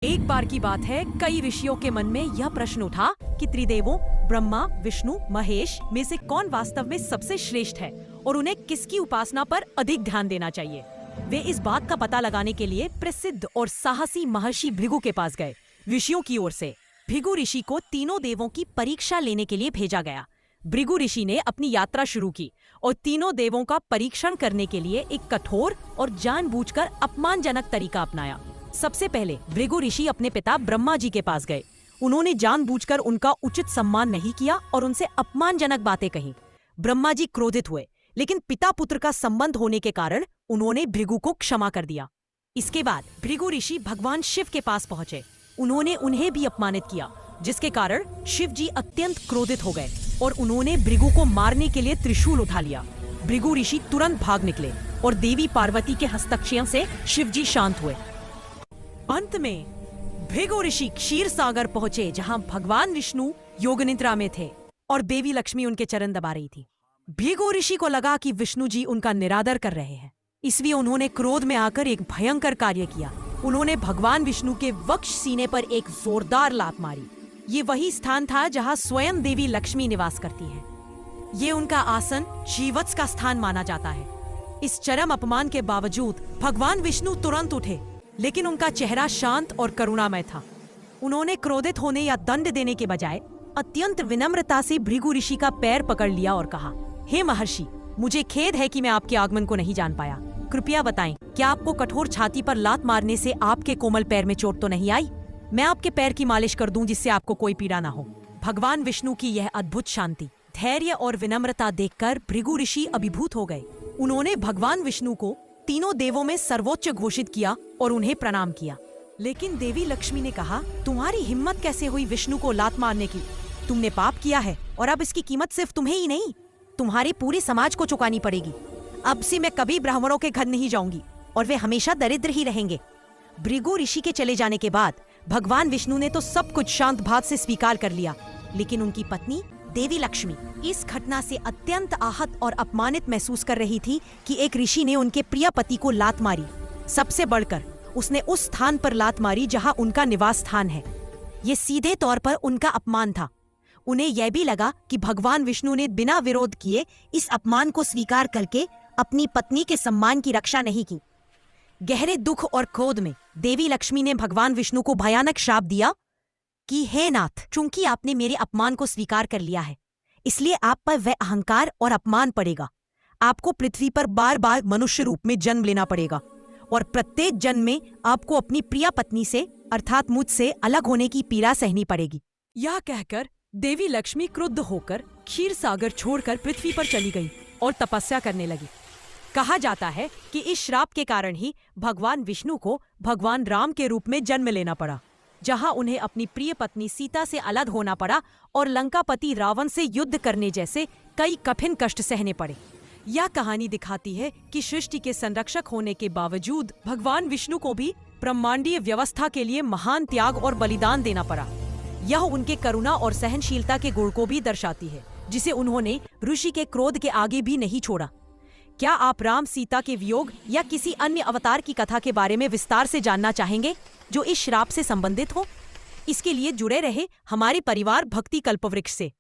एक बार की बात है, कई ऋषियों के मन में यह प्रश्न उठा कि त्रिदेवों ब्रह्मा, विष्णु, महेश में से कौन वास्तव में सबसे श्रेष्ठ है और उन्हें किसकी उपासना पर अधिक ध्यान देना चाहिए। वे इस बात का पता लगाने के लिए प्रसिद्ध और साहसी महर्षि भृगु के पास गए। ऋषियों की ओर से भृगु ऋषि को तीनों देवों की परीक्षा लेने के लिए भेजा गया। भृगु ऋषि ने अपनी यात्रा शुरू की और तीनों देवों का परीक्षण करने के लिए एक कठोर और जानबूझकर अपमानजनक तरीका अपनाया। सबसे पहले भृगु ऋषि अपने पिता ब्रह्मा जी के पास गए। उन्होंने जानबूझकर उनका उचित सम्मान नहीं किया और उनसे अपमानजनक बातें कही। ब्रह्मा जी क्रोधित हुए, लेकिन पिता पुत्र का संबंध होने के कारण उन्होंने भृगु को क्षमा कर दिया। इसके बाद भृगु ऋषि भगवान शिव के पास पहुंचे। उन्होंने उन्हें भी अपमानित किया, जिसके कारण शिव जी अत्यंत क्रोधित हो गए और उन्होंने भृगु को मारने के लिए त्रिशूल उठा लिया। भृगु ऋषि तुरंत भाग निकले और देवी पार्वती के हस्तक्षेप से शिव जी शांत हुए। अंत में भृगु ऋषि क्षीर सागर पहुंचे, जहां भगवान विष्णु योग निद्रा में थे और देवी लक्ष्मी उनके चरण दबा रही थी। भृगु ऋषि को लगा कि विष्णु जी उनका निरादर कर रहे हैं, इसलिए उन्होंने क्रोध में आकर एक भयंकर कार्य किया। उन्होंने भगवान विष्णु के वक्ष सीने पर एक जोरदार लात मारी। ये वही स्थान था जहां स्वयं देवी लक्ष्मी निवास करती हैं। ये उनका आसन जीवत्स का स्थान माना जाता है। इस चरम अपमान के बावजूद भगवान विष्णु तुरंत उठे, लेकिन उनका चेहरा शांत और करुणामय था। उन्होंने क्रोधित होने या दंड देने के बजाय अत्यंत विनम्रता से भृगु ऋषि का पैर पकड़ लिया और कहा, हे महर्षि, मुझे खेद है कि मैं आपके आगमन को नहीं जान पाया। कृपया बताएं, क्या आपको कठोर छाती पर लात मारने से आपके कोमल पैर में चोट तो नहीं आई? मैं आपके पैर की मालिश कर दूं, जिससे आपको कोई पीड़ा ना हो। भगवान विष्णु की यह अद्भुत शांति, धैर्य और विनम्रता देखकर भृगु ऋषि अभिभूत हो गए। उन्होंने भगवान विष्णु को तीनों देवों में सर्वोच्च घोषित किया और उन्हें प्रणाम किया। लेकिन देवी लक्ष्मी ने कहा, तुम्हारी हिम्मत कैसे हुई विष्णु को लात मारने की? तुमने पाप किया है और अब इसकी कीमत सिर्फ तुम्हें ही नहीं, तुम्हारे पूरे समाज को चुकानी पड़ेगी। अब से मैं कभी ब्राह्मणों के घर नहीं जाऊंगी और वे हमेशा दरिद्र ही रहेंगे। भृगु ऋषि के चले जाने के बाद भगवान विष्णु ने तो सब कुछ शांत भाव से स्वीकार कर लिया, लेकिन उनकी पत्नी देवी लक्ष्मी इस घटना से अत्यंत आहत और अपमानित महसूस कर रही थी कि एक ऋषि ने उनके प्रिय पति को लात मारी। सबसे बढ़कर उसने उस स्थान पर लात मारी जहां उनका निवास स्थान है। ये सीधे तौर पर उनका अपमान था। उन्हें यह भी लगा कि भगवान विष्णु ने बिना विरोध किए इस अपमान को स्वीकार करके अपनी पत्नी के सम्मान की रक्षा नहीं की। गहरे दुख और क्रोध में देवी लक्ष्मी ने भगवान विष्णु को भयानक श्राप दिया कि हे नाथ, चूंकि आपने मेरे अपमान को स्वीकार कर लिया है, इसलिए आप पर वह अहंकार और अपमान पड़ेगा। आपको पृथ्वी पर बार बार मनुष्य रूप में जन्म लेना पड़ेगा और प्रत्येक जन्म में आपको अपनी प्रिय पत्नी से अर्थात मुझसे अलग होने की पीड़ा सहनी पड़ेगी। यह कहकर देवी लक्ष्मी क्रुद्ध होकर क्षीर सागर छोड़कर पृथ्वी पर चली गई और तपस्या करने लगी। कहा जाता है कि इस श्राप के कारण ही भगवान विष्णु को भगवान राम के रूप में जन्म लेना पड़ा, जहां उन्हें अपनी प्रिय पत्नी सीता से अलग होना पड़ा और लंकापति रावण से युद्ध करने जैसे कई कठिन कष्ट सहने पड़े। यह कहानी दिखाती है कि सृष्टि के संरक्षक होने के बावजूद भगवान विष्णु को भी ब्रह्मांडीय व्यवस्था के लिए महान त्याग और बलिदान देना पड़ा। यह उनके करुणा और सहनशीलता के गुण को भी दर्शाती है, जिसे उन्होंने ऋषि के क्रोध के आगे भी नहीं छोड़ा। क्या आप राम सीता के वियोग या किसी अन्य अवतार की कथा के बारे में विस्तार से जानना चाहेंगे जो इस श्राप से संबंधित हो? इसके लिए जुड़े रहे हमारे परिवार भक्ति कल्पवृक्ष से।